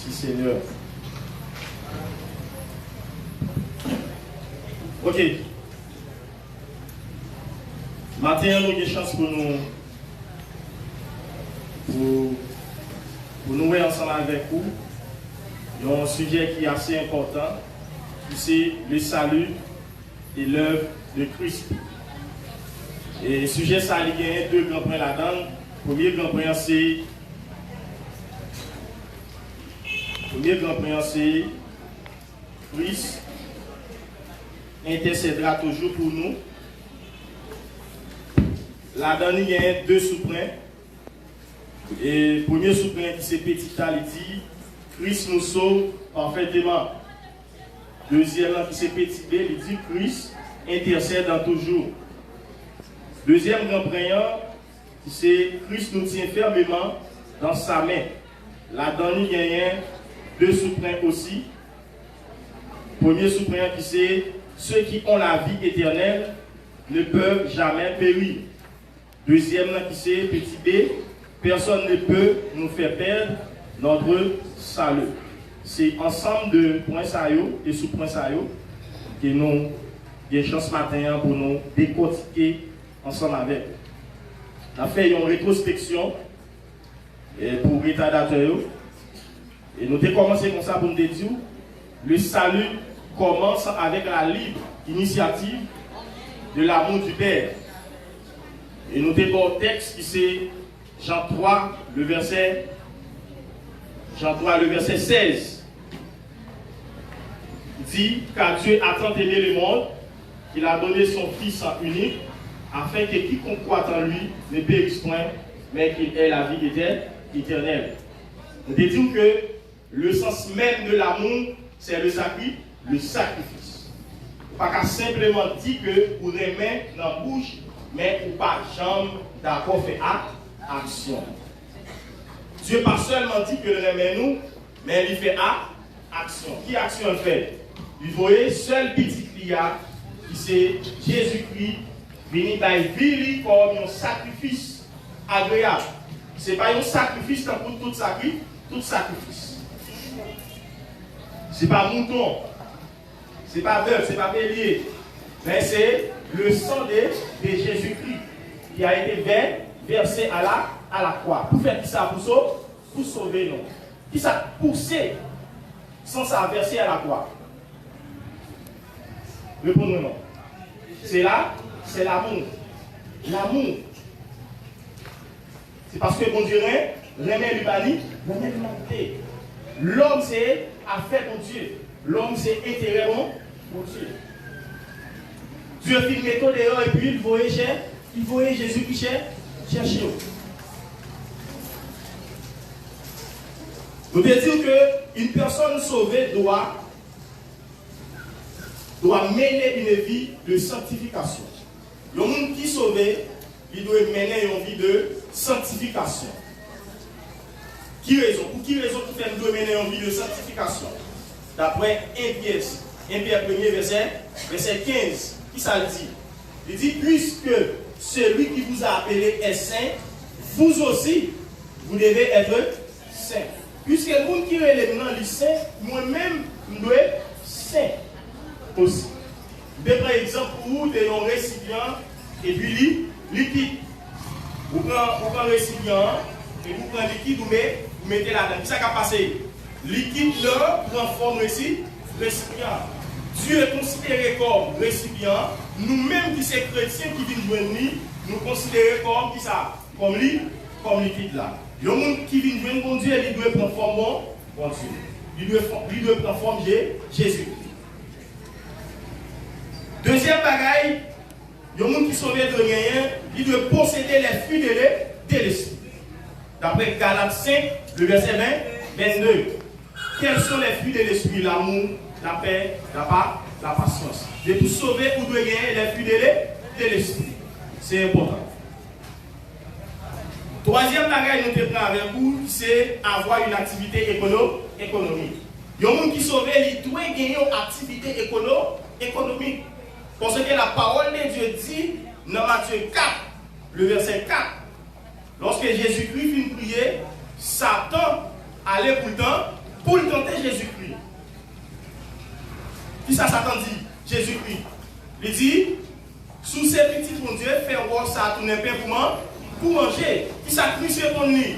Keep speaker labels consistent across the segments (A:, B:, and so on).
A: Merci Seigneur. Ok. Maintenant, nous avons une chance pour nous voir ensemble avec vous. Il y a un sujet qui est assez important, c'est le salut et l'œuvre de Christ. Et le sujet, ça a deux grands points là-dedans. Le premier grand point, c'est Christ intercédera toujours pour nous. Là-dedans, il y a deux sous-points. Et le premier sous-point, c'est petit A, il dit Christ nous sauve parfaitement. Deuxième, c'est petit B, il dit Christ intercède dans toujours. Deuxième grand point, c'est Christ nous tient fermement dans sa main. Là-dedans, il y a deux sous-points aussi. Premier sous-point, c'est ceux qui ont la vie éternelle ne peuvent jamais périr. Deuxième, c'est petit B, personne ne peut nous faire perdre notre salut. C'est ensemble de points saillants et sous-points saillants que nous avons une chance matin pour nous décortiquer ensemble avec. On a fait une rétrospection pour retardateurs. Et nous avons commencé comme ça pour nous dire le salut commence avec la libre initiative de l'amour du Père. Et nous avons un texte qui c'est Jean 3, le verset 16. Il dit, car Dieu a tant aimé le monde, qu'il a donné son Fils unique, afin que quiconque croit en lui ne périsse point, mais qu'il ait la vie éternelle. Nous disons que le sens même de l'amour, c'est le sacrifice. Pas qu'à simplement dire que vous aimez dans la bouche, mais ou pas jamais d'accord fait action. Dieu pas seulement dit que le aimait nous, mais il fait action. Qui action il fait? Vous voyez, seul petit client qui c'est Jésus-Christ venu dans vie comme un sacrifice agréable. Ce n'est pas un sacrifice pour tout sacrifice. Ce n'est pas mouton, ce n'est pas bœuf, ce n'est pas bélier, mais c'est le sang de Jésus-Christ qui a été versé à la croix. Pour faire qui ça pour sauver nous. Qui ça poussé sans ça verser à la croix. Répondez non. C'est là, c'est l'amour. L'amour. C'est parce que bon Dieu remet l'humanité. L'homme c'est affaire pour Dieu. L'homme c'est intérêt pour Dieu. Dieu fit méthode dehors et puis il voyait Jésus qui cherchait. Nous devons dire qu'une personne sauvée doit mener une vie de sanctification. Le monde qui est sauvé, il doit mener une vie de sanctification. Pour qui raison qui fait nous mener une vie de sanctification? D'après 1 Pierre 1er verset 15, qui ça dit? Il dit, puisque celui qui vous a appelé est saint, vous aussi, vous devez être saint. Puisque le monde qui est le saint, moi-même, je dois être saint aussi. Par exemple, vous avez un récipient et puis liquide. Vous prenez un récipient et vous prenez liquide, vous mettez là-dedans. Qu'est-ce qui a passé? Liquide là prend forme récipient. Dieu est considéré comme récipient. Nous-mêmes qui sommes chrétiens qui viennent joindre nous considérons comme qui ça? Comme liquide là. Le monde qui vient joindre bon Dieu, il doit prendre forme bon Dieu. Il doit prendre forme Jésus. Deuxième bagaille, le monde qui sauve de rien, il doit posséder les fruits de l'esprit. D'après Galates 5, le verset 22. Quels sont les fruits de l'esprit? L'amour, la paix, la patience. De tout sauver, vous devez gagner les fruits de l'esprit. C'est important. Troisième bagaille que nous prenons avec vous, c'est avoir une activité économique. Le monde qui sauve, il doit gagner une activité économique. Parce que la parole de Dieu dit dans Matthieu 4, le verset 4, lorsque Jésus-Christ finit de prier, Satan allait pourtant pour le tenter Jésus-Christ. Qui ça Satan dit? Jésus-Christ. Il dit, sous ces petits mon Dieu, faire voir ça à tourner pain pour manger. Qui ça Christ répond lui?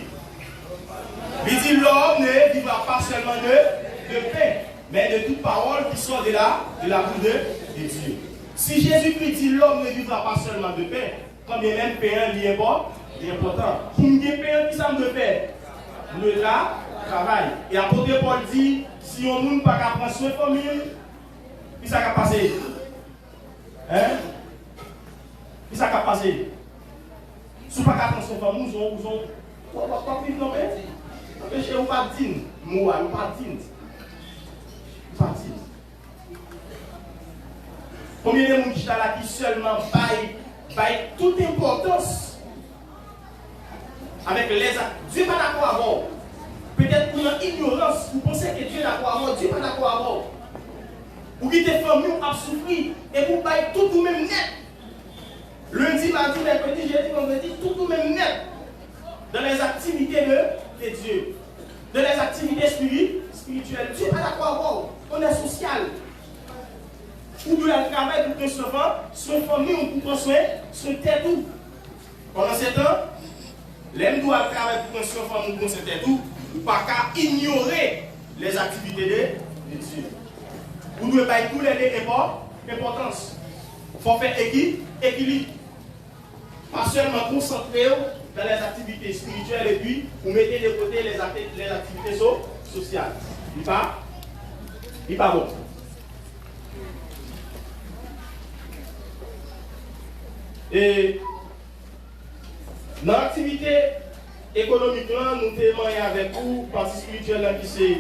A: Il dit, l'homme ne vivra pas seulement de pain, mais de toute parole qui sort de la bouche de Dieu. Si Jésus-Christ dit, l'homme ne vivra pas seulement de pain, quand bien même pain est important. Pour me dire pain, qui ça me fait? Le travail. Et l'apôtre Paul dit, si on ne peut pas prendre soin de famille, qui ça va passer? Hein? Qui ça va passer? Si on ne peut pas prendre soin de famille, on ne va pas vivre non plus. Empêchez ou pas de dire, moi, ou pas de dire. Pas de dire. Combien de gens qui sont là qui seulement baillent toute importance avec les actes? Dieu n'est pas d'accord à mort. Peut-être pour une ignorance, vous pensez que Dieu est d'accord à mort, Dieu n'est pas d'accord à mort. Vous quittez famille, vous avez souffert et vous baillez tout vous même net. Lundi, mardi, mercredi, jeudi, vendredi, tout vous même net. Dans les activités de Dieu. Dans les activités spirituelles. Dieu n'est pas d'accord à mort. On est social. Ou de la travail pour que soit famille ou pour soin tête tout. Pendant ce temps, l'homme doit travailler pour que soit famille ou pour soin tête tout. Ou pas qu'à ignorer les activités de Dieu. Vous devez pas tous les importance. Il faut faire équilibre. Pas seulement concentrer dans les activités spirituelles et puis vous mettez de côté les activités sociales. Il n'est pas bon. Et dans l'activité économique, nous témoignons avec vous, partie spirituelle, qui c'est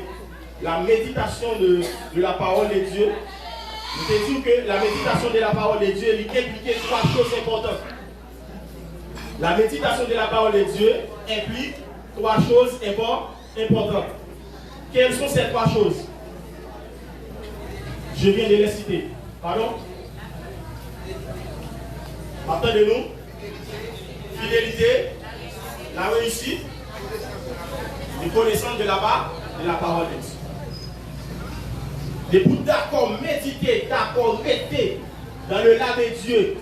A: la méditation de la parole de Dieu. Nous te disons que la méditation de la parole de Dieu implique trois choses importantes. La méditation de la parole de Dieu implique trois choses importantes. Quelles sont ces trois choses? Je viens de les citer. Pardon? Attendez-nous. Fidélité, la réussite, les connaissances de la parole de Dieu. Les bouts d'accord méditer, d'accord rester dans le lave de Dieu,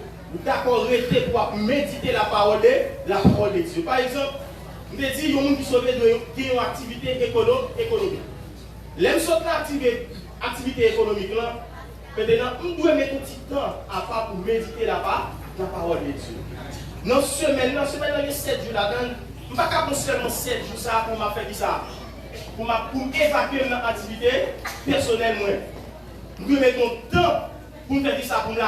A: d'accord rester pour méditer la parole de Dieu. Par exemple, nous avons dit qu'il y a des gens qui sont qui ont une activité économique. Les autres activités économiques, maintenant, nous devons mettre un petit temps à part pour méditer la parole de Dieu. Dans semaine, il y a 7 jours là-dedans. Je ne peux pas seulement 7 jours ça pour faire ça. Pour évacuer notre activité personnelle. Nous devons mettre un temps pour faire ça, pour la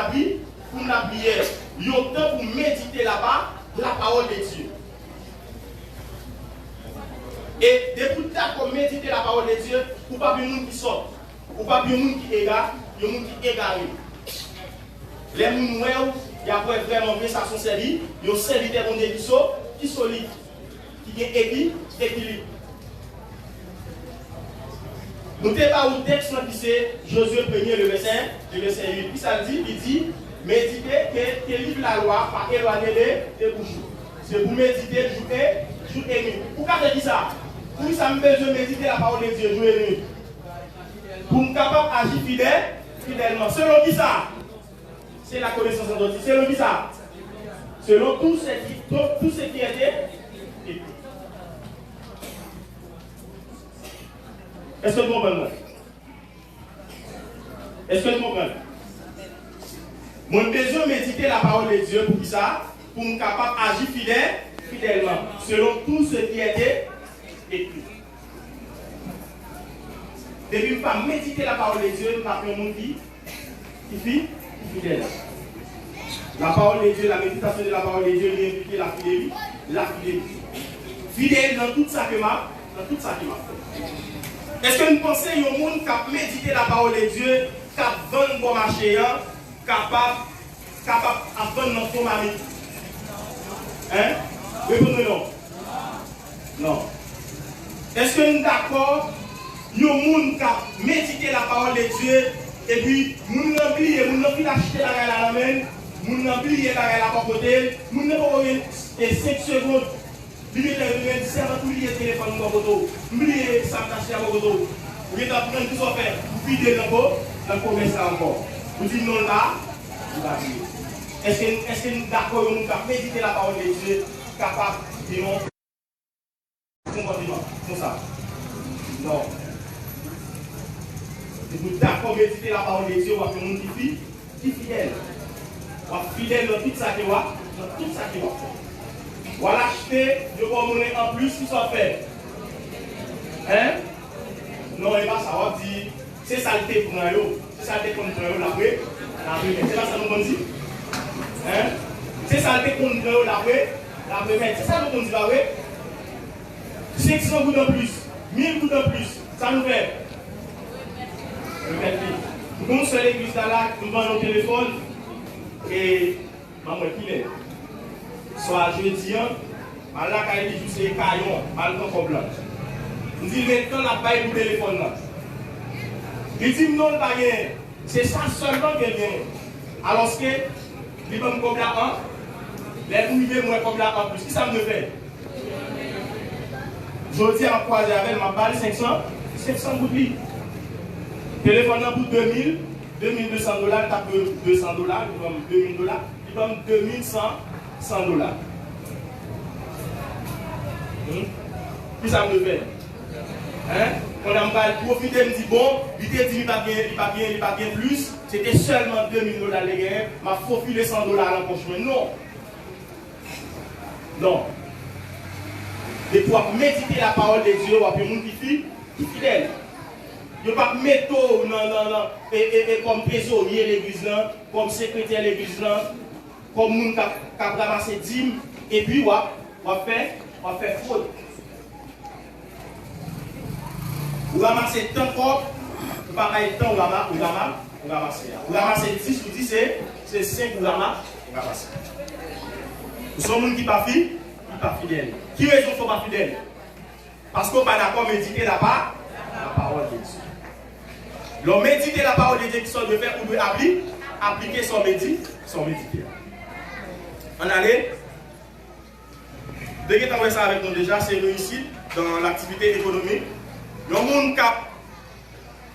A: prière, un temps pour méditer là-bas la parole de Dieu. Et depuis qu'on médite la parole de Dieu, pour pas bien qui sort, pour pas bien qui égare, il y a des gens qui égarent. Les gens il y a vraiment bien ça son service, il y a un serviteur qui est solide, qui est équilibre. Nous avons pas un texte qui c'est Josué 1er, le verset 8. Puis ça dit, il dit, méditez que livre la loi, pas éloigner des bouches. C'est pour méditer jour et nuit. Pourquoi je dis ça? Pour ça me besoin de méditer la parole de Dieu jour et nuit. Pour me capable d'agir fidèlement. Selon qui ça? C'est la connaissance de Dieu. Selon qui ça? Selon tout ce qui était écrit. Est-ce que vous comprenez? Est-ce que vous comprenez? Mon besoin de méditer la parole de Dieu pour ça, pour me capable d'agir fidèlement, selon tout ce qui était écrit. Depuis que je méditer la parole de Dieu, je ne pas un monde qui fait fidèle. La parole de Dieu, la méditation de la parole de Dieu, implique la fidélité. Fidèle dans tout ça que m'a fait. Est-ce que nous pensons qu'il y a un monde qui a médité la parole de Dieu, qui a vendu bon marché, capable de vendre notre mari? Hein? Répondez non. Non. Est-ce que nous sommes d'accord? Il y a un monde qui a médité la parole de Dieu, et puis nous n'avons oublié, nous n'avons plus acheté la main, nous n'avons oublié la côté, nous n'avons pas 5 secondes. Il y a des gens qui ont oublié le téléphone dans le photo, oublié ça caché à votre photo. Vous êtes en train de tout ça faire. Vous videz dans le commerce encore. Vous dites non là, vous allez dire. Est-ce que nous sommes d'accord, nous avons médité la parole de Dieu, capable de nous comportement comme ça? Non. Nous sommes d'accord, méditer la parole de Dieu, on va faire un monde qui est fidèle. On va fidèle dans tout ça qui va. Dans tout ça qui va. On va l'acheter de vos monnaies en plus qui sont fait. Hein? Non, il va savoir dire, c'est saleté pour nous, c'est saleté pour nous après. C'est là ça nous dit. Hein? C'est saleté pour nous après. C'est ça nous dit, oui. 500 gouttes en plus, 1000 gouttes en plus, ça nous fait. Nous sommes l'église là, nous vendons nos téléphones et maman qui est. Soit jeudi, mal là, quand il dit c'est caillon, mal dans le blanc. Nous disons maintenant, on n'a pas eu le téléphone là. Il dit non, pas rien. C'est ça seulement qui vient. Alors que, il va me comme là, les bouillés, moi comme là en plus. Qu'est-ce que ça me fait? Je dis en croisé avec ma balle 500 gouttes. Téléphone pour 2000, 2200 $, tape 200 $, il donne 2000 $, il donne 2100 $. Qu'est-ce que ça me fait? Hein? On a profité, me dit bon, il t'a dit il pas bien plus, c'était seulement 2000 $ les gains, m'a faufilé 100 $ l'an prochain. Non. Non. Et pour méditer la parole de Dieu, on va faire un monde qui est fidèle. Il ne pas mettre et comme trésorier l'église, comme secrétaire l'église, comme monde qui a ramassé dîmes, et puis on va faire fraude. Vous ramassez tant corps, pareil temps, vous ramassez. Vous ramassez 10, vous dites c'est 5, vous ramassez. Vous sommes des gens qui ne sont pas fidèles. Qui raison ne sont pas fidèles? Parce qu'on n'est pas d'accord méditer la parole de Dieu. Donc méditer la parole de Dieu qui sont de faire ou de appliquer son méditer. On allait. Dès que tu as ça avec nous déjà, c'est réussite dans l'activité économique. Le monde qui a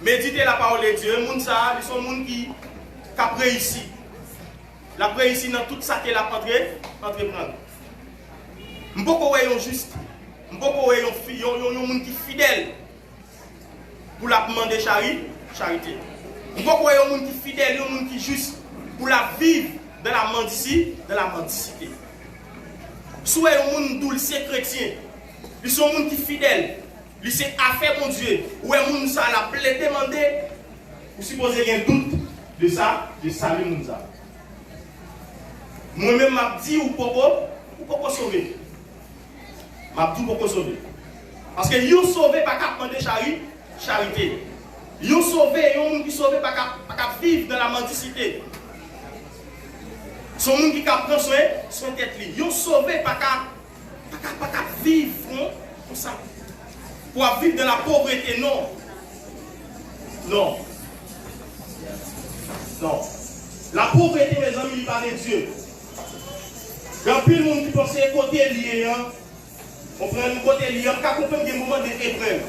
A: médité la parole de Dieu, le monde ça, ils sont des gens qui ont réussi. La réussi dans tout ça qu'elle a entreprendre. Je ne peux pas voir juste. Je ne peux pas voir un monde qui est fidèle pour la demander charité. Je ne peux pas voir un monde qui est fidèle, un monde qui est juste pour la vivre de la mendicité. Soit un monde d'où c'est chrétien, ils sont un monde qui est fidèle. Lui c'est affaire mon Dieu. Ou est moun ça la plaît demander. Vous supposez qu'il y a un doute de ça, de salut moun ça. Moi-même m'a dit ou pourquoi sauver. M'a dit pourquoi sauver. Parce que yo sauvé pas qu'à demander charité. Yo sauvé, yon moun qui sauvé pas qu'à vivre dans la mendicité. Son moun qui prend soin tête li. Yo sauvé pas qu'à vivre comme ça. Pour vivre dans la pauvreté, non. Non. Non. La pauvreté, mes amis, il parle de Dieu. Il y a plus de monde qui pense que côté lié, on prend un côté lié, on peut comprendre des moments d'épreuve.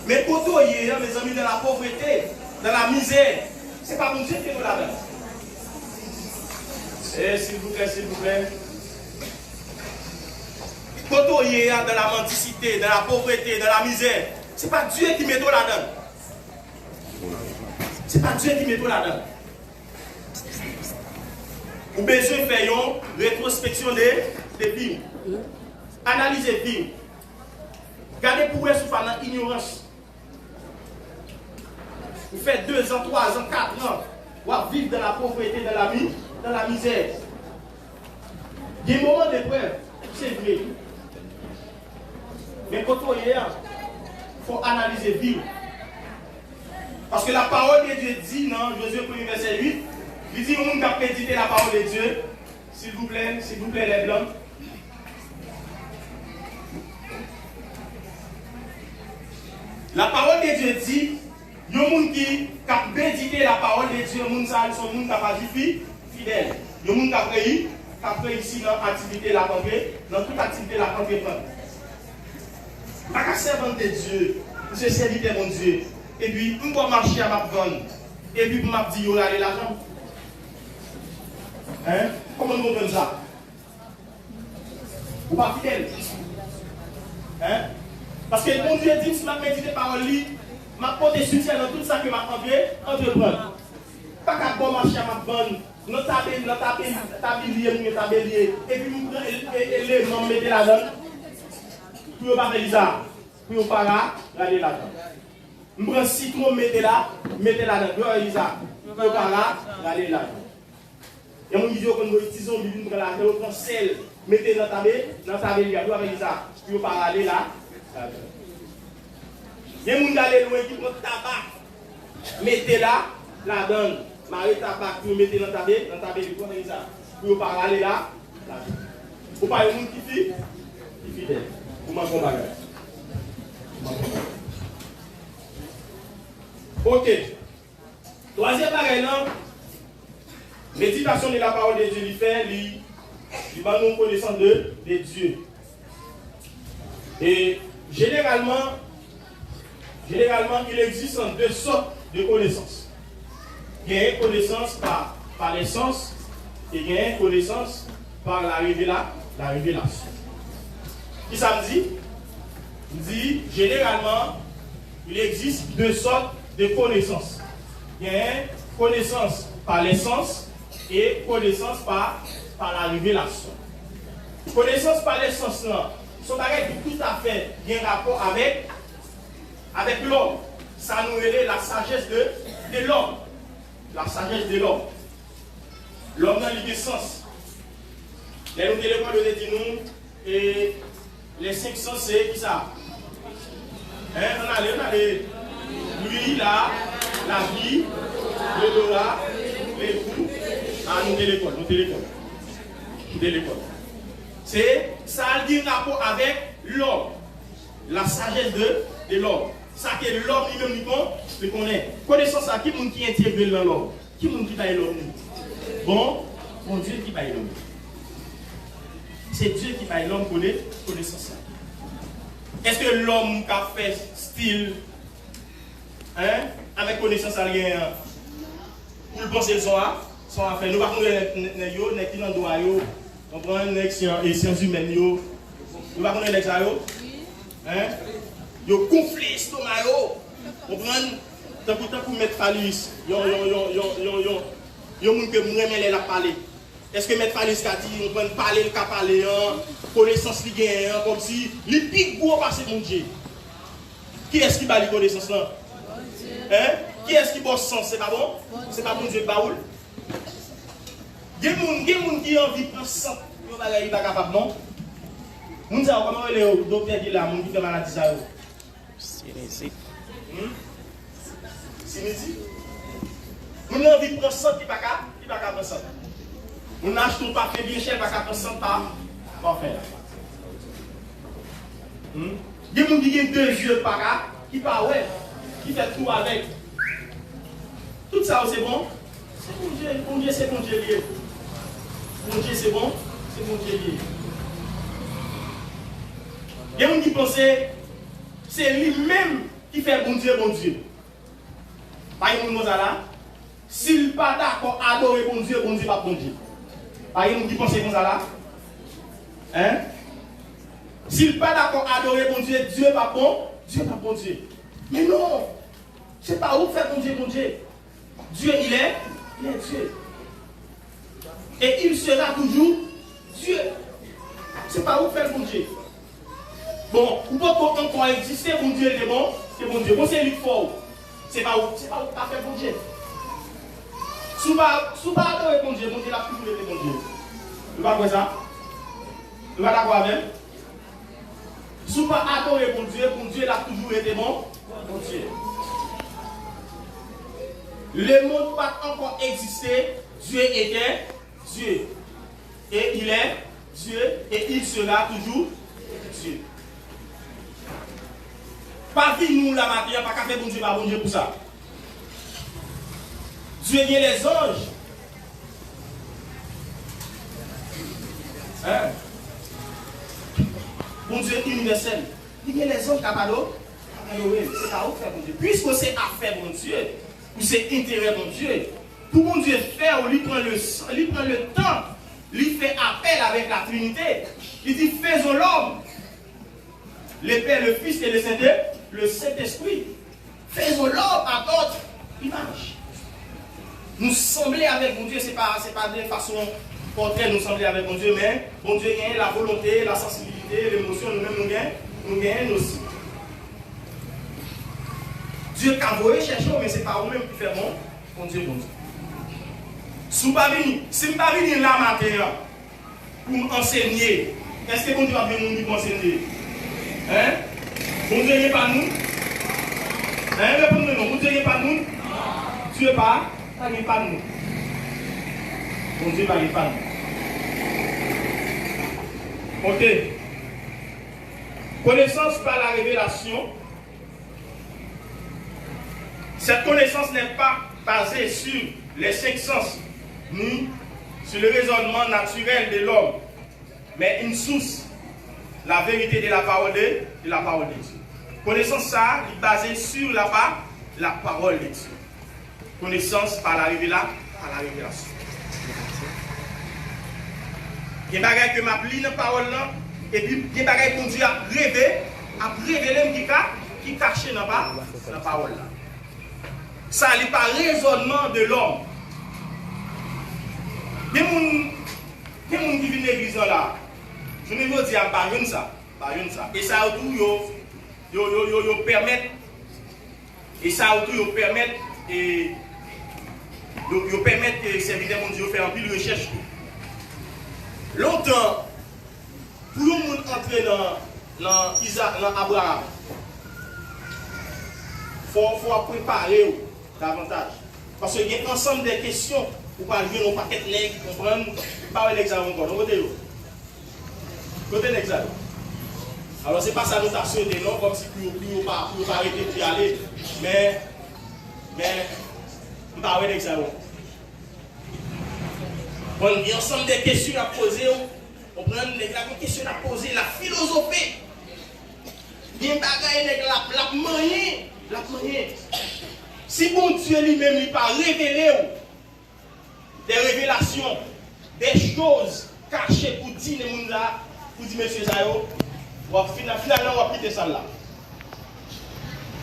A: Mais côté lié, mes amis, dans la pauvreté, dans la misère, ce n'est pas mon Dieu qui nous l'a donné. S'il vous plaît. Quand il est dans la mendicité, dans la pauvreté, dans la misère, ce n'est pas Dieu qui met tout là-dedans. Ce n'est pas Dieu qui met tout là-dedans. Vous avez besoin de faire une rétrospection des vies. Analysez les vies. Gardez pour vous souffrir dans l'ignorance. Vous faites 2 ans, 3 ans, 4 ans, vous vivre dans la pauvreté, dans la misère. Il y a des moments d'épreuve, c'est vrai. Mais quand on est là, il faut analyser vie. Parce que la parole de Dieu dit dans Josué 1 verset 8, il dit on a médité la parole de Dieu. S'il vous plaît, les blancs. La parole de Dieu dit, il y a des gens qui ont médité la parole de Dieu, les gens qui sont fidèles. Il y a des gens qui ont réussi dans l'activité de la congrès, dans toute activité de la congrès. Pas qu'à servir de Dieu, c'est serviteur mon Dieu. et puis on va marcher à ma vendre, et puis on m'a dit, yo, allez l'argent. Hein? Comment nous comprenons ça? Ou pas fidèle? Hein? Parce que mon Dieu dit, si je médite les paroles, je porte soutien dans tout ça que je entreprendre. Pas qu'à bon marcher à ma vendre, nous tablier, et puis nous prenons les noms, mettez là-dedans, pour ne pas faire ça, pour ne pas regarder là-dedans. Nous prenons citron, mettez là-dedans, pour ne pas regarder là-dedans. Et on dit que nous utilisons l'huile, nous prenons sel, mettez dans ta baie, vous avez ça, pour ne pas regarder là. Il y a des gens qui allent loin qui prennent tabac, mettez là, là-dedans. Marie tabac pour mettre dans ta baie, vous avez ça, pour ne pas aller là. Vous pas un monde qui fait fidèle. Vous m'en comprenez. Ok. Troisième bagage, méditation de la parole de Dieu, il fait, il va nous connaissance de Dieu. Et généralement, il existe deux sortes de connaissances. Il y a une connaissance par les sens et il y a une connaissance par la révélation. Qui ça me dit? Il dit, généralement, il existe deux sortes de connaissances. Il y a une connaissance par les sens et connaissance par la révélation. Connaissance par les sens, sont tout à fait bien rapport avec l'homme. Ça nous relève la sagesse de l'homme. La sagesse de l'homme. L'homme n'a pas de sens. Les nous téléphone de nous et les 5 sens, c'est qui ça? On a lui, là, la vie, l'odorat, les goûts. Nous téléphone. C'est ça a un rapport avec l'homme. La sagesse de l'homme. Ça que l'homme lui-même nous connaît. Connaissance à qui est qui intègre dans l'homme? Qui est qui baille l'homme? Bon Dieu qui baille l'homme. C'est Dieu qui baille l'homme connaissance. Est-ce que l'homme qui a fait style avec connaissance à rien pour penser son affaire? Nous ne pouvons pas qui dans droit, on prend les sciences humaines, nous ne pouvons pas les yo gonflé l'estomac yo. Comprendre pour mettre Falis. Yo moun que m'remet la parler. Est-ce que mettre Falis a dit on prend parler le ca parler connaissance li gagne comme si li pique gros passer mon Dieu. Qui est-ce qui ba li connaissance là? Qui est-ce qui bosse sens? C'est pas bon? C'est pas bon Dieu baoul. Gen moun qui envie prendre sang, yo bagay pas capable non. Moun sa comment le docteur dit là moun qui fait maladie ça yo. Sinusite. Sinusite. Moun envie prendre sang qui pas prendre sang. Moun achète tout papier bien cher pas prendre sang pas faire. Gen moun qui gen deux yeux pas qui pas ouais, qui fait tout avec. Tout ça c'est bon. C'est bon Dieu, c'est bon Dieu lié. Mon Dieu, c'est bon, c'est mon Dieu lié. Il y a des gens qui pensent que c'est lui-même qui fait bon Dieu, bon Dieu. Par exemple, s'il n'est pas d'accord à adorer bon Dieu pas bon Dieu. Par exemple, qui pense comme ça là? Hein? S'il n'est pas d'accord à adorer bon Dieu, Dieu pas bon Dieu. Mais non, c'est pas où faire bon Dieu. Dieu, il est Dieu. Et il sera toujours Dieu. C'est pas où faire bon Dieu. Bon, ou pas encore exister, bon Dieu est bon, c'est bon Dieu. Bon, c'est lui fort. C'est pas où faire bon Dieu. Si vous pas adorer bon Dieu l'a toujours été bon Dieu. Vous pas quoi ça? Vous pas d'accord avec? Si vous pas adorer bon Dieu l'a toujours été bon Dieu. Le monde n'a pas encore existé, Dieu était Dieu. Et il est Dieu et il sera toujours Dieu. Pas vie nous la matière, pas qu'à faire bon Dieu pour ça. Dieu est les anges. Bon Dieu universel. Il y a les anges capables adorer. C'est à vous faire mon Dieu. Puisque c'est affaire mon Dieu, ou c'est intérêt mon Dieu, pour mon Dieu faire, il prend le temps, il fait appel avec la Trinité. Il dit faisons l'homme, le Père, le Fils et le Saint-Esprit. Faisons l'homme à notre image. Nous sembler avec mon Dieu, ce n'est pas de façon contraire nous sembler avec mon Dieu, mais mon Dieu gagne la volonté, la sensibilité, l'émotion, nous-mêmes nous gagnons aussi. Dieu qu'a voulu chercher, mais ce n'est pas vous-même qui fait mon Dieu, mon Dieu. Si je ne suis pas venu là matin pour m'enseigner, est-ce que mon Dieu va venir nous enseigner? Hein? Mon Dieu n'est pas nous? Hein? Répondez-nous, mon Dieu n'est pas nous? Dieu n'est pas nous. Mon Dieu n'est pas nous. Ok. Connaissance par la révélation. Cette connaissance n'est pas basée sur les 5 sens, ni sur le raisonnement naturel de l'homme, mais une source, la vérité de la parole de Dieu. Connaissance ça est basée sur la parole de Dieu. Connaissance par la révélation. Il y a des choses que je lis dans la parole, et puis il y a des choses que Dieu a révélé qui cachent dans la parole. Ça n'est pas raisonnement de l'homme. Il y a des gens qui viennent à l'église là. Je ne veux dire pas ça. Et ça autour, ils permettent. Et ça autour, ils permettent. Et ils permettent que les serviteurs de Dieu fassent un peu de recherche. Longtemps, pour nous entrer dans Abraham, il faut préparer davantage. Parce qu'il y a un ensemble de questions pour pas jouer nos paquets de nègres, comprendre, pas l'examen encore. Donc, côté l'examen. Alors, ce n'est pas ça nous a sauté, non, comme si nous pas arrêter d'y aller, mais nous pas l'examen. Il y a un ensemble de questions à poser. On prend les questions à poser, la philosophie. Il y a des choses la manière. Si bon Dieu lui-même n'a pas révélé des révélations, des choses cachées pour dire les gens, pour dire monsieur Zayo, finalement on va quitter ça là.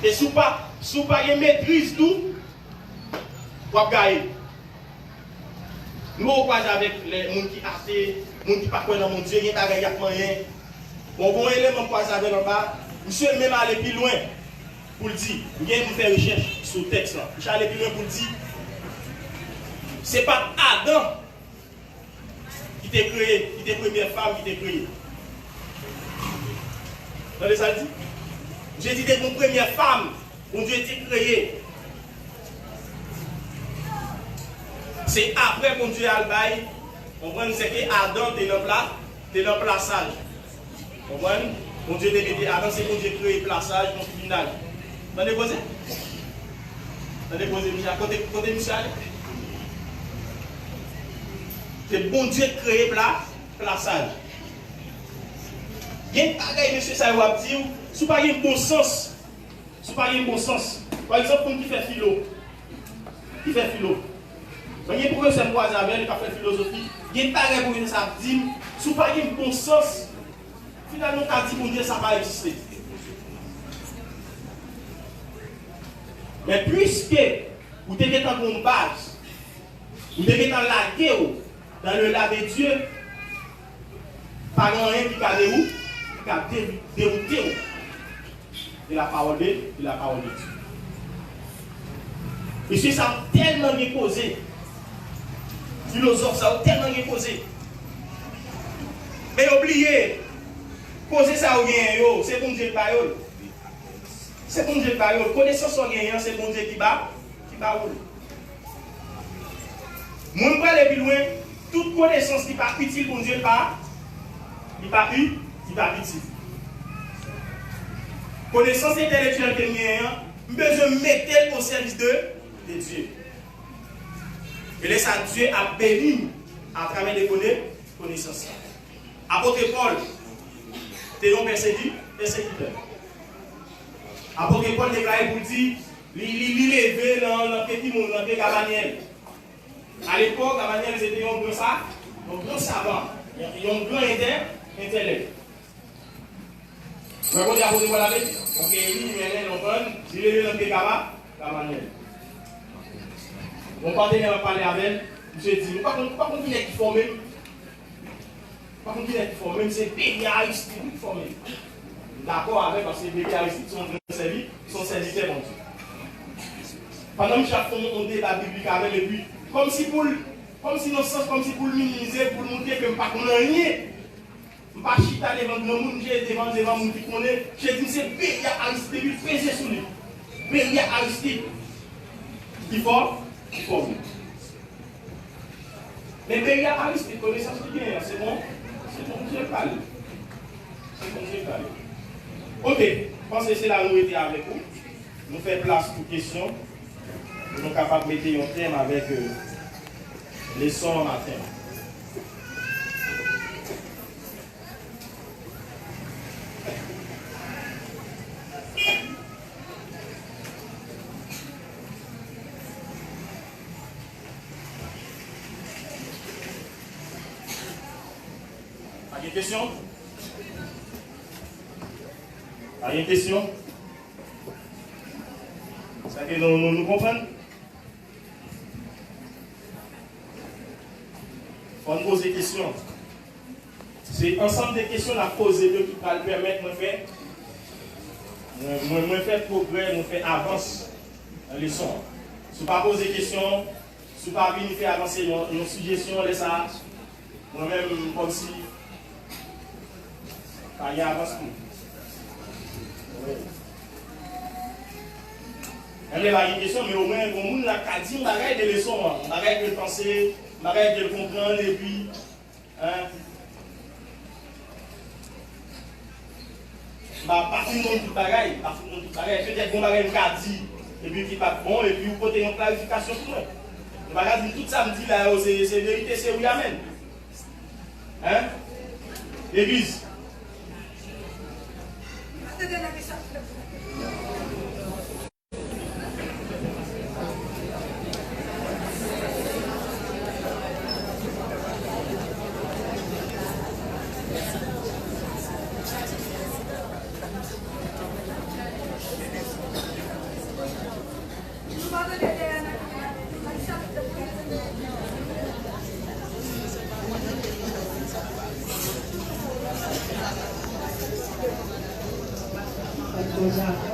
A: Et si vous n'avez pas maîtrise tout, vous allez gagner. Nous on croise avec les gens qui athées, les gens qui ne croient pas dans mon Dieu, il n'y a pas de moyen. Bon élément croise avec en bas, monsieur même aller plus loin pour le dire. Vous avez faire recherche sur le texte là. Je vais aller plus loin pour le dire. Ce n'est pas Adam qui t'a créé, qui est la première femme qui t'a créé. Vous avez ça dit? J'ai dit que mon première femme, mon Dieu t'a créé. C'est après mon Dieu a le bail, on voit que Adam est dans le plaçage. On voit mon Dieu t'a dit Adam, c'est mon Dieu créé le plaçage, mon final. Vous avez posé? Vous avez posé, Michel, côté Michel? C'est bon Dieu créé le plaçage. Il y a un bagage, monsieur, ça va dire, si vous n'avez pas un bon sens, par exemple, comme qui fait philo, il y a un professeur pour Isabelle qui fait philosophie, il y a un bagage pour ça dire, si vous n'avez pas un bon sens, finalement, quand dit bon Dieu, ça va exister. Mais puisque vous êtes dans une base, vous êtes dans la guerre, dans le lac de Dieu, par rien qui a dérouté de la parole de Dieu. Et c'est ça tellement bien posé. Philosophe, ça a tellement bien posé. Mais oubliez, poser ça au gain, c'est bon Dieu pas yo. C'est bon Dieu pas yo. Connaissance au gain, c'est bon Dieu qui bat roule. Mon pour aller plus loin, toute connaissance qui n'est pas utile pour Dieu, il n'est pas utile. Connaissance intellectuelle que nous besoin de mettre au service de Dieu. Et là, ça, Dieu a béni à travers les connaissances. Apôtre Paul, t'es un persécuteur. Apôtre Paul déclaré pour dire, il levé dans le petit monde, dans le Gamaliel. À l'époque, Gamaliel, c'était un grand savant, un grand intellect. Vous voyez, apôtre Paul avait dit, ok, il levé dans le petit Gamaliel. Mon partenaire a parlé avec elle, je dis, pas qu'on qui est formé. Pas qu'on qui est formé, c'est pays Aristide qui est formé. D'accord avec, parce que les pays Aristide sont servis, ils sont serviteurs bon Dieu. Pendant que chaque fois on débat biblique avec, et puis, comme si pour le minimiser, pour montrer que je ne sais pas rien, je ne sais pas chita devant le monde, devant le monde qui connaît, j'ai dit, c'est pays Aristide qui pèse sur lui. Pays Aristide qui est fort. Mais pays Aristide, connaissance qui vient, c'est bon, je parle. C'est bon, je parle. Ok, je pense que c'est la nouveauté avec vous. Nous faisons place pour questions. Nous sommes capables de mettre un thème avec les sons matin. Pas de questions? Pas de questions? Ça que nous comprenons? On pose des questions. C'est ensemble des questions à poser qui va permettre de faire progrès, de faire avance dans les leçons. Si vous ne pas poser des questions, si vous ne pas venir faire avancer nos suggestions, laissez ça. Moi-même, comme si il y a avance tout. Il y a une question, mais au moins, on a dit qu'on arrête des leçons, on arrête de penser, on arrête de comprendre, et puis, pas tout le monde tout pareil, peut-être qu'on va dit, et puis qui pas bon, et puis vous portez une clarification pour moi. On va dire tout ça me dit là, c'est vérité, c'est oui, amen. Hein? L'église.
B: Cosa